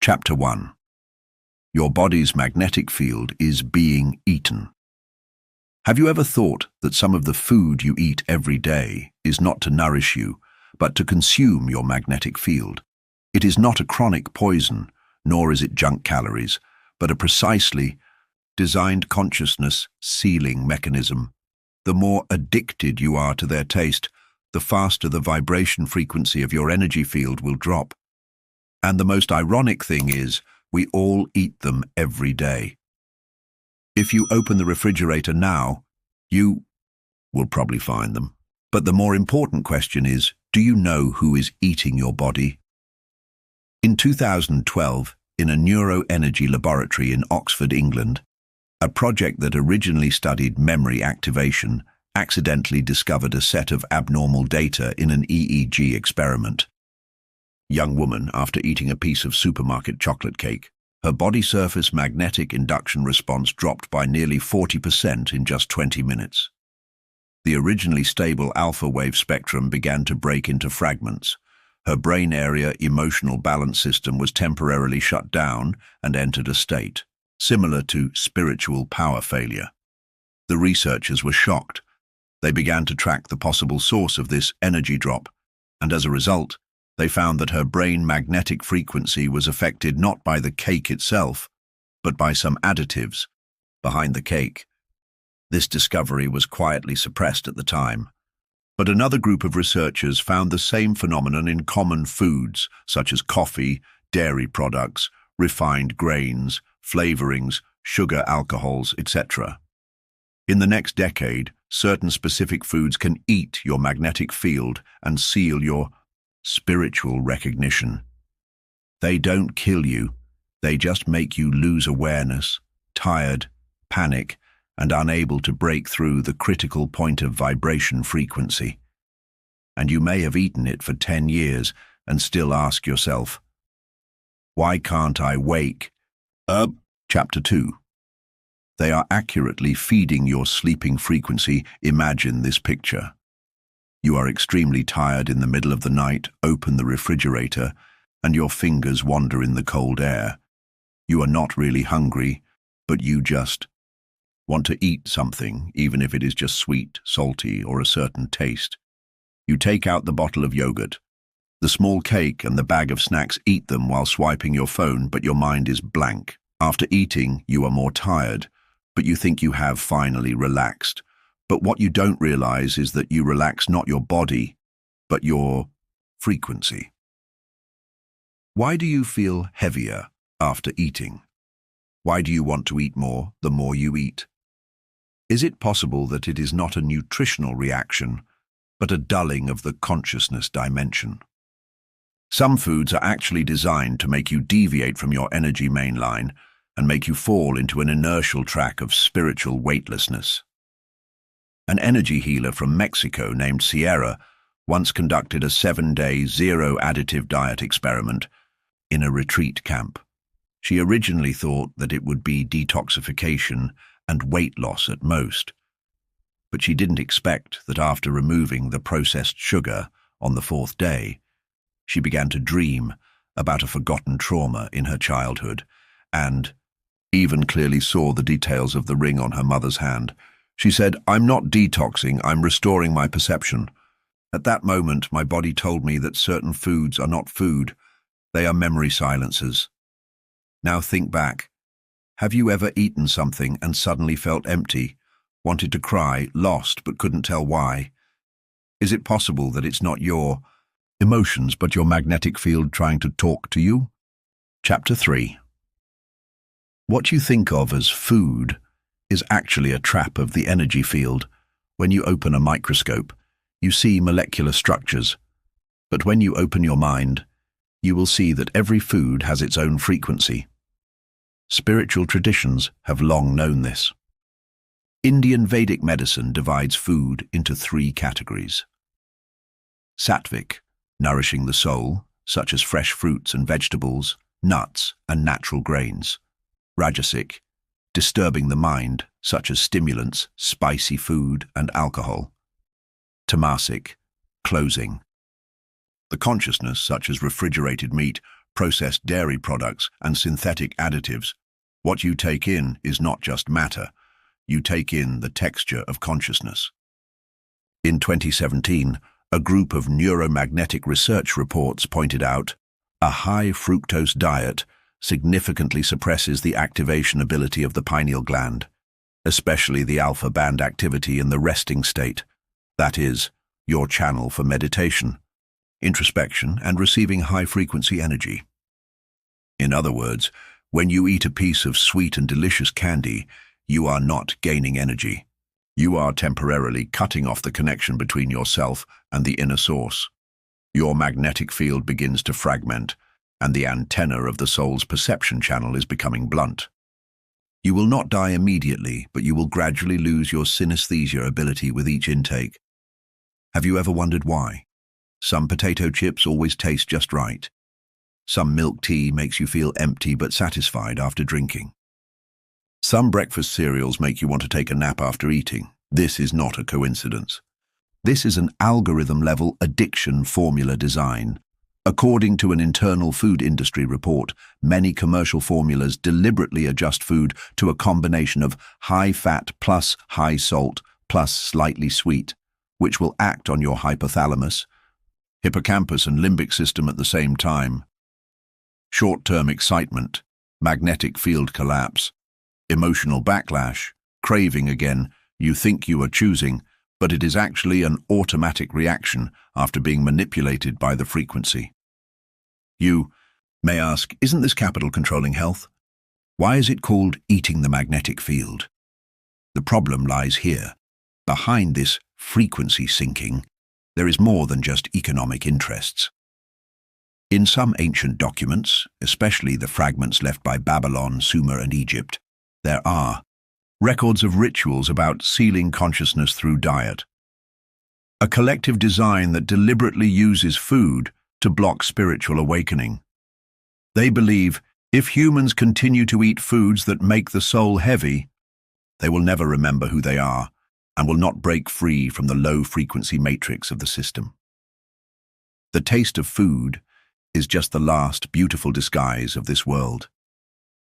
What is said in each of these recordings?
Chapter 1. Your body's magnetic field is being eaten. Have you ever thought that some of the food you eat every day is not to nourish you, but to consume your magnetic field? It is not a chronic poison, nor is it junk calories, but a precisely designed consciousness sealing mechanism. The more addicted you are to their taste, the faster the vibration frequency of your energy field will drop. And the most ironic thing is, we all eat them every day. If you open the refrigerator now, you will probably find them. But the more important question is, do you know who is eating your body? In 2012, in a neuroenergy laboratory in Oxford, England, a project that originally studied memory activation accidentally discovered a set of abnormal data in an EEG experiment. Young woman, after eating a piece of supermarket chocolate cake, her body surface magnetic induction response dropped by nearly 40% in just 20 minutes. The originally stable alpha wave spectrum began to break into fragments. Her brain area emotional balance system was temporarily shut down and entered a state similar to spiritual power failure. The researchers were shocked. They began to track the possible source of this energy drop, and as a result, they found that her brain magnetic frequency was affected not by the cake itself, but by some additives behind the cake. This discovery was quietly suppressed at the time, but another group of researchers found the same phenomenon in common foods, such as coffee, dairy products, refined grains, flavorings, sugar alcohols, etc. In the next decade, certain specific foods can eat your magnetic field and seal your spiritual recognition. They don't kill you, they just make you lose awareness, tired, panic, and unable to break through the critical point of vibration frequency. And you may have eaten it for 10 years and still ask yourself, why can't I wake up? Chapter 2. They are accurately feeding your sleeping frequency. Imagine this picture. You are extremely tired in the middle of the night, open the refrigerator, and your fingers wander in the cold air. You are not really hungry, but you just want to eat something, even if it is just sweet, salty, or a certain taste. You take out the bottle of yogurt, the small cake, and the bag of snacks, eat them while swiping your phone, but your mind is blank. After eating, you are more tired, but you think you have finally relaxed. But what you don't realize is that you relax not your body, but your frequency. Why do you feel heavier after eating? Why do you want to eat more the more you eat? Is it possible that it is not a nutritional reaction, but a dulling of the consciousness dimension? Some foods are actually designed to make you deviate from your energy mainline and make you fall into an inertial track of spiritual weightlessness. An energy healer from Mexico named Sierra once conducted a 7-day zero-additive diet experiment in a retreat camp. She originally thought that it would be detoxification and weight loss at most, but she didn't expect that after removing the processed sugar on the 4th day, she began to dream about a forgotten trauma in her childhood and even clearly saw the details of the ring on her mother's hand. She said, "I'm not detoxing, I'm restoring my perception. At that moment, my body told me that certain foods are not food, they are memory silencers." Now think back. Have you ever eaten something and suddenly felt empty, wanted to cry, lost but couldn't tell why? Is it possible that it's not your emotions but your magnetic field trying to talk to you? Chapter 3. What you think of as food is actually a trap of the energy field. When you open a microscope, you see molecular structures. But when you open your mind, you will see that every food has its own frequency. Spiritual traditions have long known this. Indian Vedic medicine divides food into 3 categories. Sattvic, nourishing the soul, such as fresh fruits and vegetables, nuts, and natural grains. Rajasic, disturbing the mind, such as stimulants, spicy food, and alcohol. Tamasic, closing the consciousness, such as refrigerated meat, processed dairy products, and synthetic additives. What you take in is not just matter. You take in the texture of consciousness. In 2017, a group of neuromagnetic research reports pointed out a high fructose diet significantly suppresses the activation ability of the pineal gland, especially the alpha band activity in the resting state, that is, your channel for meditation, introspection, and receiving high-frequency energy. In other words, when you eat a piece of sweet and delicious candy, you are not gaining energy. You are temporarily cutting off the connection between yourself and the inner source. Your magnetic field begins to fragment, and the antenna of the soul's perception channel is becoming blunt. You will not die immediately, but you will gradually lose your synesthesia ability with each intake. Have you ever wondered why? Some potato chips always taste just right. Some milk tea makes you feel empty but satisfied after drinking. Some breakfast cereals make you want to take a nap after eating. This is not a coincidence. This is an algorithm-level addiction formula design. According to an internal food industry report, many commercial formulas deliberately adjust food to a combination of high fat plus high salt plus slightly sweet, which will act on your hypothalamus, hippocampus, and limbic system at the same time. Short-term excitement, magnetic field collapse, emotional backlash, craving again. You think you are choosing, but it is actually an automatic reaction after being manipulated by the frequency. You may ask, isn't this capital controlling health? Why is it called eating the magnetic field? The problem lies here. Behind this frequency sinking, there is more than just economic interests. In some ancient documents, especially the fragments left by Babylon, Sumer, and Egypt, there are records of rituals about sealing consciousness through diet. A collective design that deliberately uses food to block spiritual awakening. They believe if humans continue to eat foods that make the soul heavy, they will never remember who they are and will not break free from the low-frequency matrix of the system. The taste of food is just the last beautiful disguise of this world.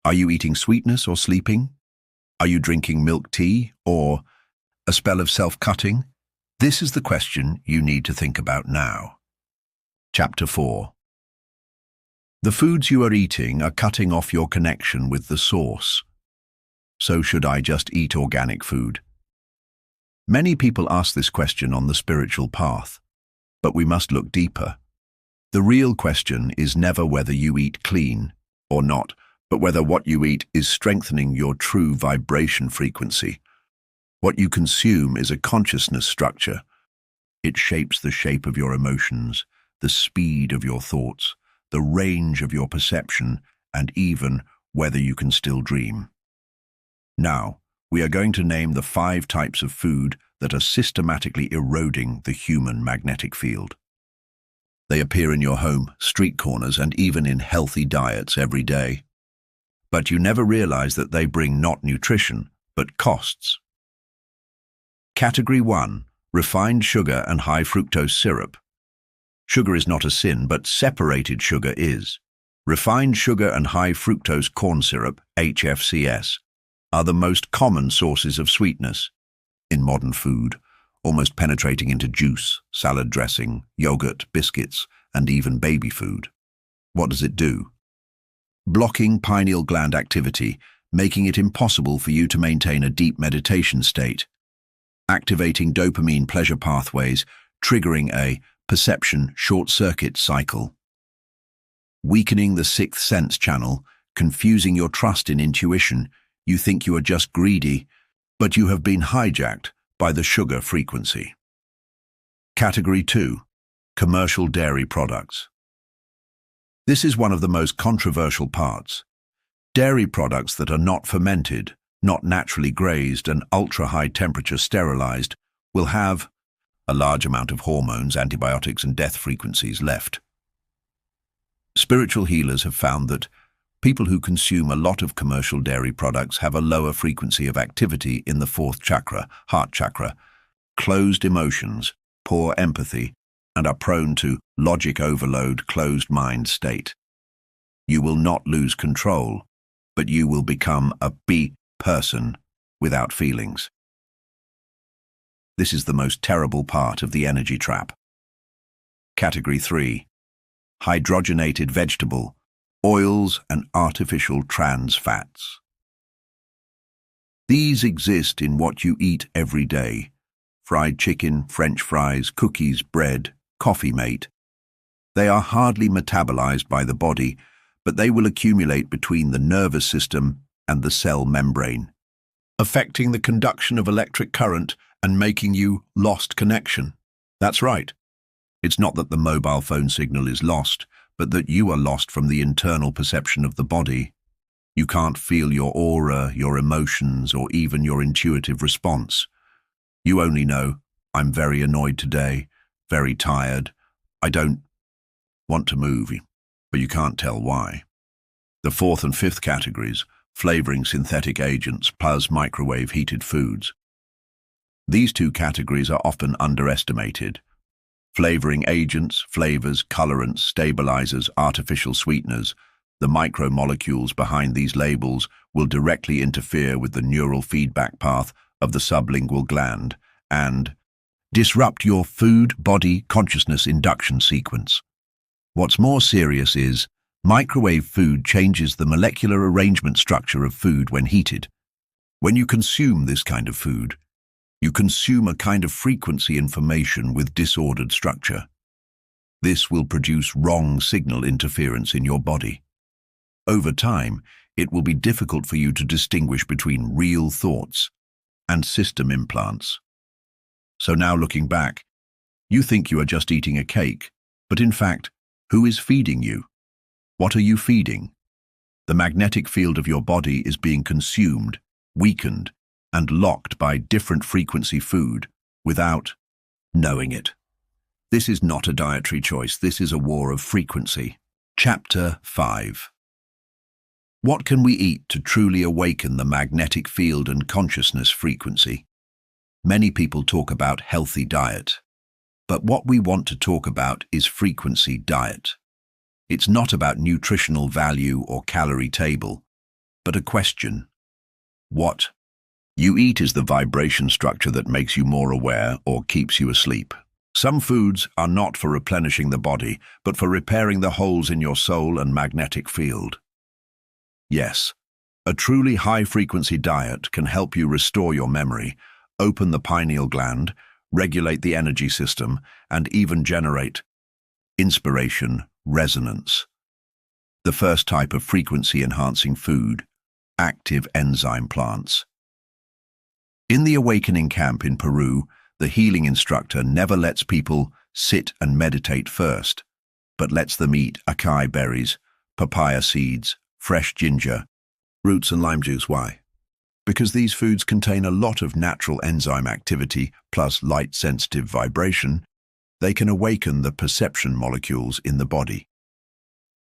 Are you eating sweetness or sleeping? Are you drinking milk tea or a spell of self-cutting? This is the question you need to think about now. Chapter 4. The foods you are eating are cutting off your connection with the source. So should I just eat organic food? Many people ask this question on the spiritual path, but we must look deeper. The real question is never whether you eat clean or not, but whether what you eat is strengthening your true vibration frequency. What you consume is a consciousness structure. It shapes the shape of your emotions, the speed of your thoughts, the range of your perception, and even whether you can still dream. Now, we are going to name the 5 types of food that are systematically eroding the human magnetic field. They appear in your home, street corners, and even in healthy diets every day. But you never realize that they bring not nutrition, but costs. Category 1. Refined sugar and high fructose syrup. Sugar is not a sin, but separated sugar is. Refined sugar and high fructose corn syrup, HFCS, are the most common sources of sweetness in modern food, almost penetrating into juice, salad dressing, yogurt, biscuits, and even baby food. What does it do? Blocking pineal gland activity, making it impossible for you to maintain a deep meditation state. Activating dopamine pleasure pathways, triggering a perception short-circuit cycle. Weakening the sixth sense channel, confusing your trust in intuition. You think you are just greedy, but you have been hijacked by the sugar frequency. Category 2. Commercial dairy products. This is one of the most controversial parts. Dairy products that are not fermented, not naturally grazed, and ultra-high temperature sterilized will have a large amount of hormones, antibiotics, and death frequencies left. Spiritual healers have found that people who consume a lot of commercial dairy products have a lower frequency of activity in the 4th chakra, heart chakra, closed emotions, poor empathy, and are prone to logic overload, closed mind state. You will not lose control, but you will become a person without feelings. This is the most terrible part of the energy trap. Category 3. Hydrogenated vegetable, oils and artificial trans fats. These exist in what you eat every day. Fried chicken, French fries, cookies, bread, coffee mate. They are hardly metabolized by the body, but they will accumulate between the nervous system and the cell membrane, affecting the conduction of electric current and making you lost connection. That's right. It's not that the mobile phone signal is lost, but that you are lost from the internal perception of the body. You can't feel your aura, your emotions, or even your intuitive response. You only know, I'm very annoyed today, very tired, I don't want to move, but you can't tell why. The fourth and fifth categories, flavoring synthetic agents plus microwave heated foods. These two categories are often underestimated. Flavoring agents, flavors, colorants, stabilizers, artificial sweeteners, the micromolecules behind these labels will directly interfere with the neural feedback path of the sublingual gland and disrupt your food-body consciousness induction sequence. What's more serious is, microwave food changes the molecular arrangement structure of food when heated. When you consume this kind of food, you consume a kind of frequency information with disordered structure. This will produce wrong signal interference in your body. Over time, it will be difficult for you to distinguish between real thoughts and system implants. So now looking back, you think you are just eating a cake, but in fact, who is feeding you? What are you feeding? The magnetic field of your body is being consumed, weakened, and locked by different frequency food without knowing it. This is not a dietary choice, this is a war of frequency. Chapter 5. What can we eat to truly awaken the magnetic field and consciousness frequency? Many people talk about healthy diet, but what we want to talk about is frequency diet. It's not about nutritional value or calorie table, but a question. What you eat is the vibration structure that makes you more aware or keeps you asleep. Some foods are not for replenishing the body, but for repairing the holes in your soul and magnetic field. Yes, a truly high-frequency diet can help you restore your memory, open the pineal gland, regulate the energy system, and even generate inspiration, resonance. The first type of frequency-enhancing food, active enzyme plants. In the awakening camp in Peru, the healing instructor never lets people sit and meditate first, but lets them eat acai berries, papaya seeds, fresh ginger, roots and lime juice. Why? Because these foods contain a lot of natural enzyme activity plus light-sensitive vibration. They can awaken the perception molecules in the body,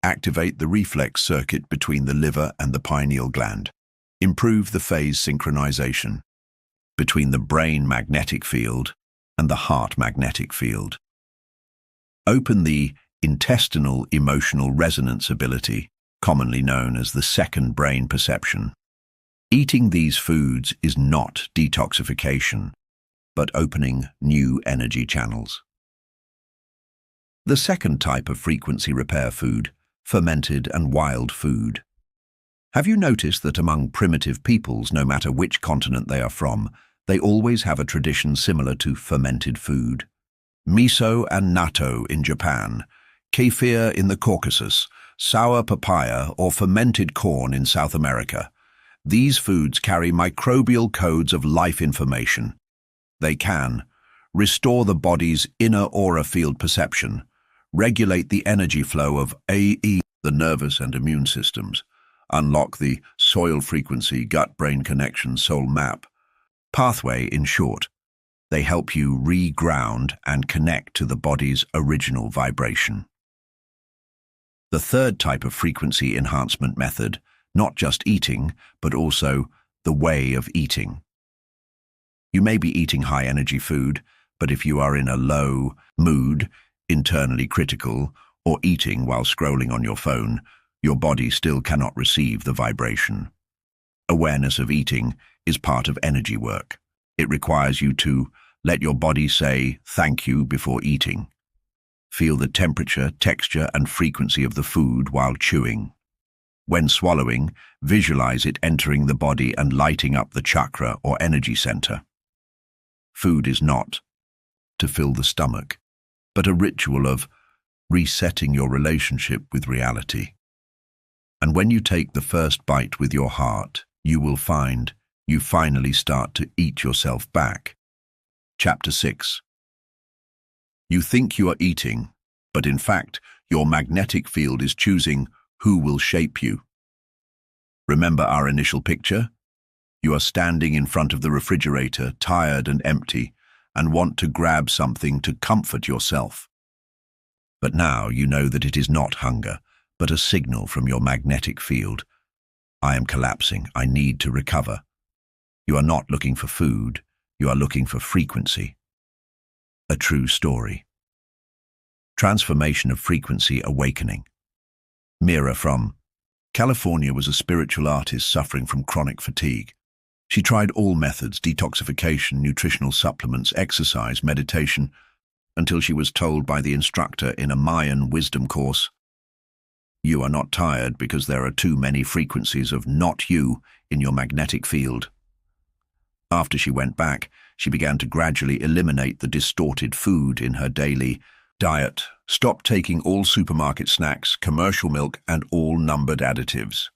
activate the reflex circuit between the liver and the pineal gland, improve the phase synchronization between the brain magnetic field and the heart magnetic field, open the intestinal emotional resonance ability, commonly known as the second brain perception. Eating these foods is not detoxification, but opening new energy channels. The second type of frequency repair food, fermented and wild food. Have you noticed that among primitive peoples, no matter which continent they are from, they always have a tradition similar to fermented food? Miso and natto in Japan, kefir in the Caucasus, sour papaya or fermented corn in South America. These foods carry microbial codes of life information. They can restore the body's inner aura field perception, regulate the energy flow of the nervous and immune systems, unlock the soil frequency gut-brain connection soul map pathway. In short, they help you re-ground and connect to the body's original vibration. The third type of frequency enhancement method, not just eating, but also the way of eating. You may be eating high-energy food, but if you are in a low mood, internally critical, or eating while scrolling on your phone, your body still cannot receive the vibration. Awareness of eating is part of energy work. It requires you to let your body say thank you before eating. Feel the temperature, texture, and frequency of the food while chewing. When swallowing, visualize it entering the body and lighting up the chakra or energy center. Food is not to fill the stomach, but a ritual of resetting your relationship with reality. And when you take the first bite with your heart, you will find you finally start to eat yourself back. Chapter 6. You think you are eating, but in fact, your magnetic field is choosing who will shape you. Remember our initial picture? You are standing in front of the refrigerator, tired and empty, and want to grab something to comfort yourself. But now you know that it is not hunger, but a signal from your magnetic field. I am collapsing. I need to recover. You are not looking for food. You are looking for frequency. A true story. Transformation of frequency awakening. Mira from California was a spiritual artist suffering from chronic fatigue. She tried all methods, detoxification, nutritional supplements, exercise, meditation, until she was told by the instructor in a Mayan wisdom course, "You are not tired because there are too many frequencies of not you in your magnetic field." After she went back, she began to gradually eliminate the distorted food in her daily diet, stopped taking all supermarket snacks, commercial milk, and all numbered additives.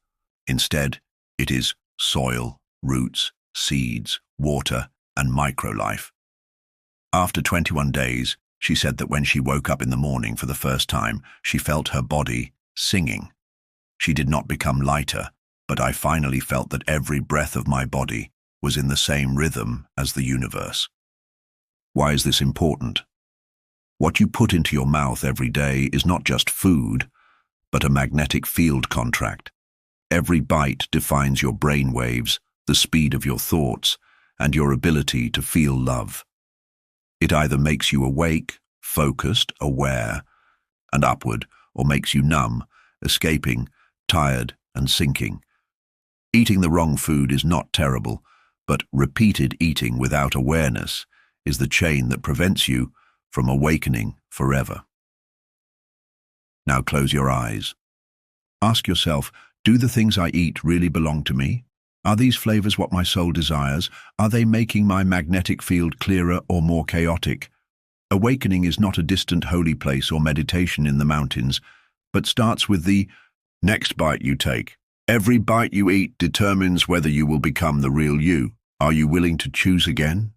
Instead, it is soil, roots, seeds, water, and microlife. After 21 days, she said that when she woke up in the morning for the first time, she felt her body singing. She did not become lighter, but I finally felt that every breath of my body was in the same rhythm as the universe. Why is this important? What you put into your mouth every day is not just food, but a magnetic field contract. Every bite defines your brain waves, the speed of your thoughts, and your ability to feel love. It either makes you awake, focused, aware, and upward, or makes you numb, escaping, tired, and sinking. Eating the wrong food is not terrible, but repeated eating without awareness is the chain that prevents you from awakening forever. Now close your eyes. Ask yourself, do the things I eat really belong to me? Are these flavors what my soul desires? Are they making my magnetic field clearer or more chaotic? Awakening is not a distant holy place or meditation in the mountains, but starts with the next bite you take. Every bite you eat determines whether you will become the real you. Are you willing to choose again?